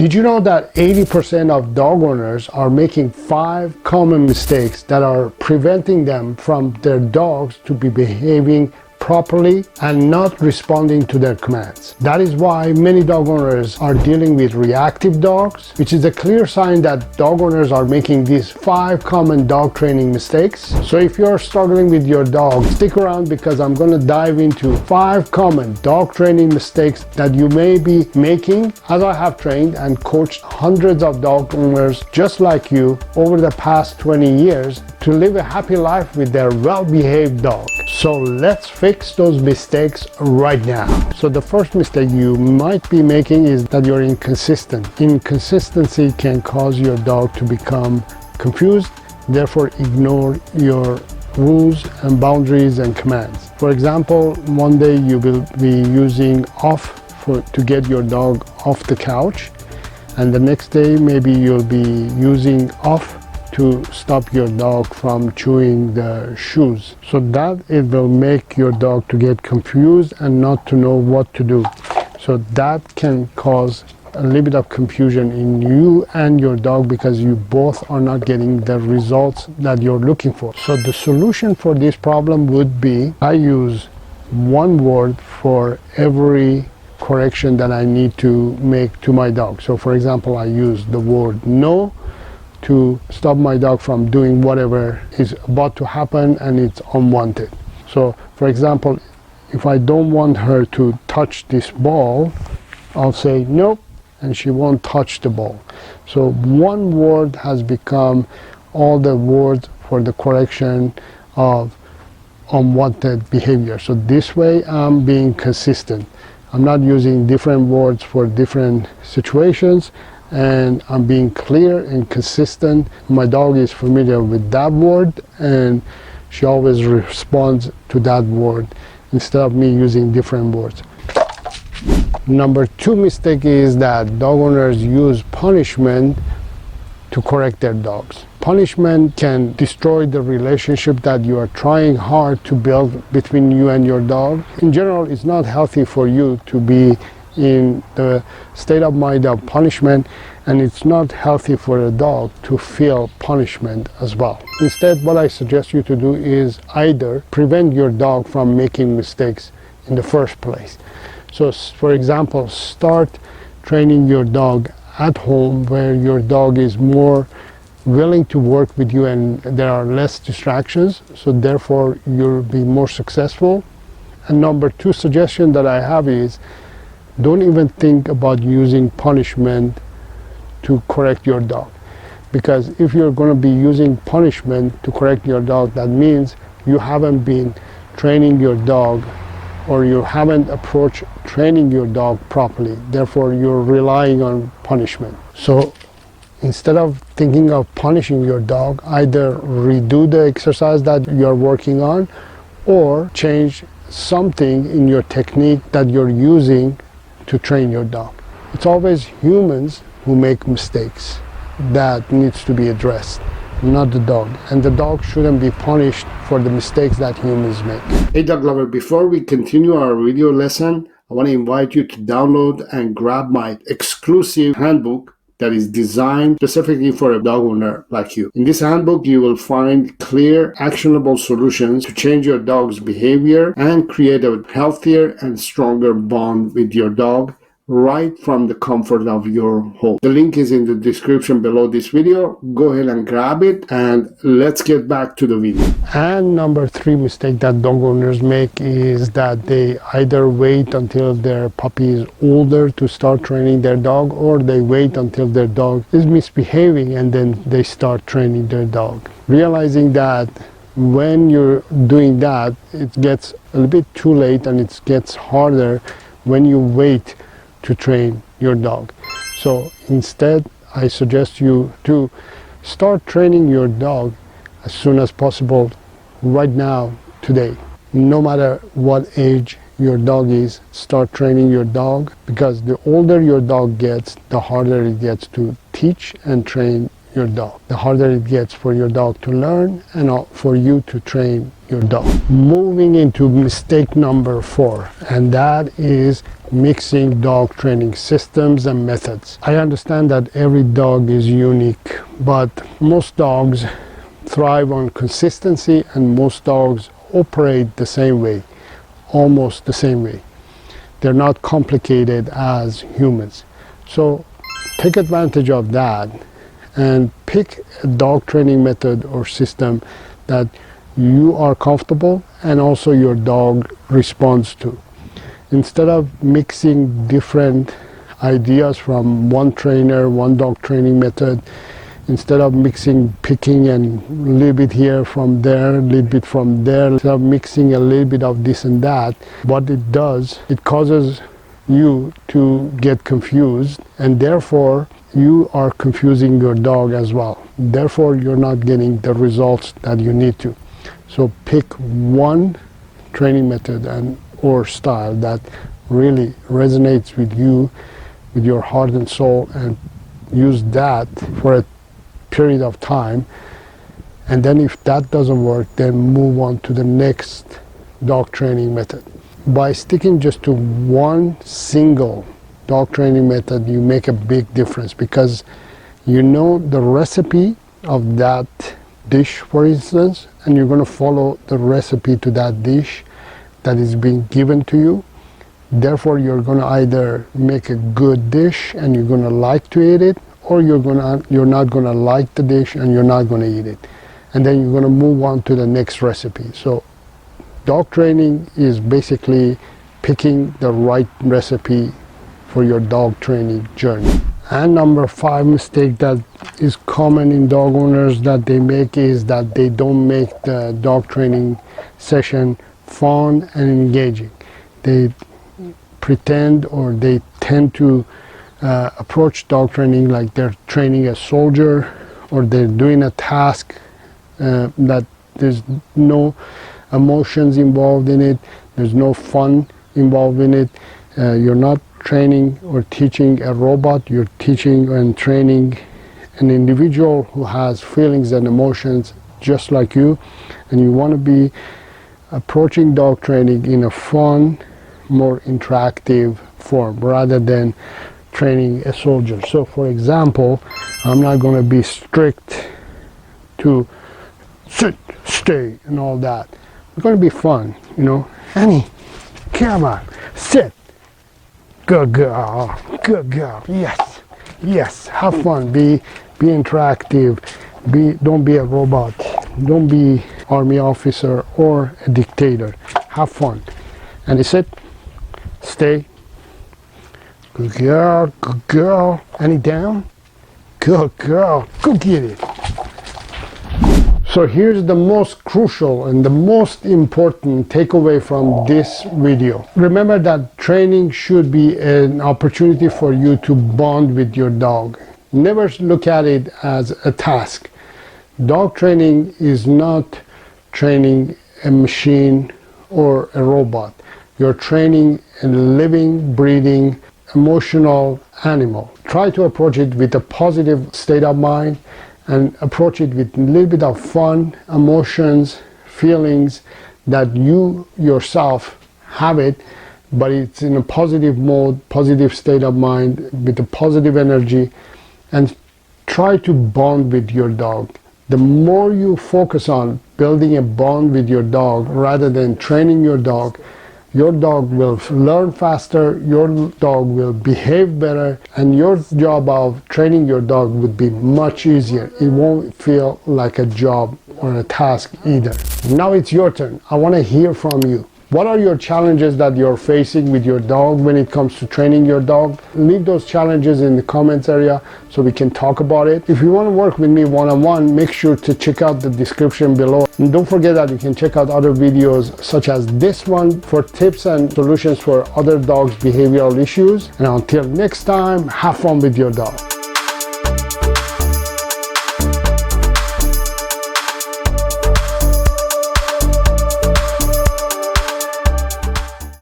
Did you know that 80% of dog owners are making 5 common mistakes that are preventing them from their dogs to be behaving properly and not responding to their commands? That is why many dog owners are dealing with reactive dogs, which is a clear sign that dog owners are making these 5 common dog training mistakes. So if you're struggling with your dog, stick around because I'm going to dive into 5 common dog training mistakes that you may be making, as I have trained and coached hundreds of dog owners just like you over the past 20 years to live a happy life with their well-behaved dog. So let's fix those mistakes right now. So the first mistake you might be making is that you're inconsistent. Inconsistency can cause your dog to become confused, therefore ignore your rules and boundaries and commands. For example, one day you will be using off to get your dog off the couch, and the next day maybe you'll be using off to stop your dog from chewing the shoes. So that it will make your dog to get confused and not to know what to do. So that can cause a little bit of confusion in you and your dog because you both are not getting the results that you're looking for. So the solution for this problem would be, I use one word for every correction that I need to make to my dog. So for example, I use the word no to stop my dog from doing whatever is about to happen and it's unwanted. So for example, if I don't want her to touch this ball, I'll say nope, and she won't touch the ball. So one word has become all the words for the correction of unwanted behavior. So this way I'm being consistent. I'm not using different words for different situations, and I'm being clear and consistent. My dog is familiar with that word and she always responds to that word instead of me using different words. Number 2 mistake is that dog owners use punishment to correct their dogs. Punishment can destroy the relationship that you are trying hard to build between you and your dog. In general, it's not healthy for you to be in the state of mind of punishment, and it's not healthy for a dog to feel punishment as well. Instead, what I suggest you to do is either prevent your dog from making mistakes in the first place. So for example, start training your dog at home where your dog is more willing to work with you and there are less distractions, so therefore you'll be more successful. And number 2 suggestion that I have is, don't even think about using punishment to correct your dog, because if you're going to be using punishment to correct your dog, that means you haven't been training your dog, or you haven't approached training your dog properly. Therefore you're relying on punishment. So instead of thinking of punishing your dog, either redo the exercise that you're working on or change something in your technique that you're using to train your dog. It's always humans who make mistakes that needs to be addressed, not the dog. And the dog shouldn't be punished for the mistakes that humans make. Hey dog lover, before we continue our video lesson, I want to invite you to download and grab my exclusive handbook that is designed specifically for a dog owner like you. In this handbook, you will find clear, actionable solutions to change your dog's behavior and create a healthier and stronger bond with your dog right from the comfort of your home. The link is in the description below this video. Go ahead and grab it and let's get back to the video. And number 3 mistake that dog owners make is that they either wait until their puppy is older to start training their dog, or they wait until their dog is misbehaving and then they start training their dog. Realizing that when you're doing that, it gets a little bit too late and it gets harder when you wait to train your dog. So instead, I suggest you to start training your dog as soon as possible, right now, today. No matter what age your dog is, start training your dog, because the older your dog gets, the harder it gets to teach and train your dog. The harder it gets for your dog to learn and for you to train your dog. Moving into mistake number 4, and that is mixing dog training systems and methods. I understand that every dog is unique, but most dogs thrive on consistency and most dogs operate the same way, almost the same way. They're not complicated as humans. So take advantage of that and pick a dog training method or system that you are comfortable and also your dog responds to. Instead of mixing different ideas from one trainer, one dog training method, instead of picking and a little bit here from there, a little bit from there, instead of mixing a little bit of this and that, what it does, it causes you to get confused, and therefore you are confusing your dog as well. Therefore you're not getting the results that you need to. So pick one training method or style that really resonates with you, with your heart and soul, and use that for a period of time. And then if that doesn't work, then move on to the next dog training method. By sticking just to one single dog training method, you make a big difference, because you know the recipe of that dish, for instance, and you're going to follow the recipe to that dish that is being given to you. Therefore you're going to either make a good dish and you're going to like to eat it, or you're not going to like the dish and you're not going to eat it, and then you're going to move on to the next recipe. So dog training is basically picking the right recipe for your dog training journey. And number 5 mistake that is common in dog owners that they make is that they don't make the dog training session fun and engaging. They pretend, or they tend to approach dog training like they're training a soldier, or they're doing a task that there's no emotions involved in it, there's no fun involved in it. You're not training or teaching a robot, you're teaching and training an individual who has feelings and emotions just like you, and you want to be approaching dog training in a fun, more interactive form rather than training a soldier. So for example, I'm not going to be strict to sit, stay and all that. It's going to be fun, you know. Annie, come on, sit. Good girl, good girl. Yes, yes. Have fun. Be interactive. Don't be a robot. Don't be army officer or a dictator. Have fun. And sit, stay. Good girl, good girl. Annie, down. Good girl. Go get it. So here's the most crucial and the most important takeaway from this video. Remember that training should be an opportunity for you to bond with your dog. Never look at it as a task. Dog training is not training a machine or a robot. You're training a living, breathing, emotional animal. Try to approach it with a positive state of mind, and approach it with a little bit of fun, emotions, feelings that you yourself have it, but it's in a positive mode, positive state of mind, with a positive energy, and try to bond with your dog. The more you focus on building a bond with your dog rather than training your dog will learn faster, your dog will behave better, and your job of training your dog would be much easier. It won't feel like a job or a task either. Now it's your turn. I want to hear from you. What are your challenges that you're facing with your dog when it comes to training your dog? Leave those challenges in the comments area so we can talk about it. If you want to work with me one-on-one, make sure to check out the description below. And don't forget that you can check out other videos such as this one for tips and solutions for other dogs' behavioral issues. And until next time, have fun with your dog.